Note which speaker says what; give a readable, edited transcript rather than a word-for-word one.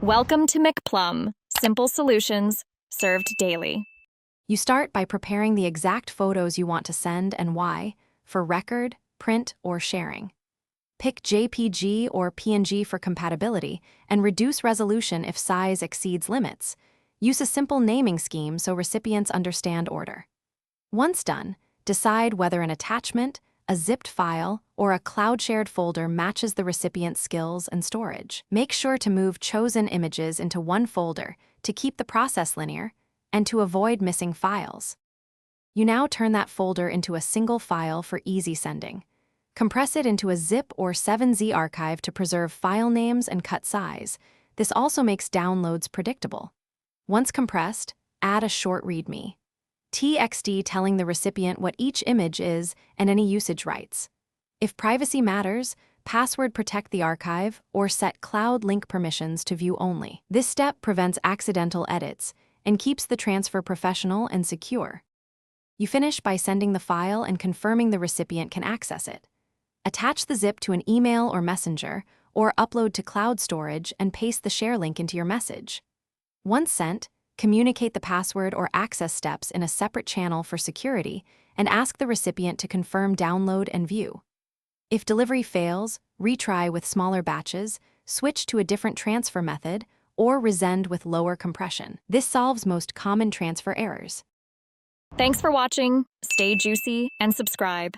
Speaker 1: Welcome to McPlum, simple solutions served daily.
Speaker 2: You start by preparing the exact photos you want to send and why, for record, print, or sharing. Pick JPG or PNG for compatibility and reduce resolution if size exceeds limits. Use a simple naming scheme so recipients understand order. Once done, decide whether an attachment, a zipped file, or a cloud-shared folder matches the recipient's skills and storage. Make sure to move chosen images into one folder to keep the process linear and to avoid missing files. You now turn that folder into a single file for easy sending. Compress it into a zip or 7Z archive to preserve file names and cut size. This also makes downloads predictable. Once compressed, add a short README. TXT telling the recipient what each image is and any usage rights. If privacy matters, password protect the archive or set cloud link permissions to view only. This step prevents accidental edits and keeps the transfer professional and secure. You finish by sending the file and confirming the recipient can access it. Attach the zip to an email or messenger, or upload to cloud storage and paste the share link into your message. Once sent, communicate the password or access steps in a separate channel for security and ask the recipient to confirm download and view. If delivery fails, retry with smaller batches, switch to a different transfer method, or resend with lower compression. This solves most common transfer errors.
Speaker 1: Thanks for watching. Stay juicy and subscribe.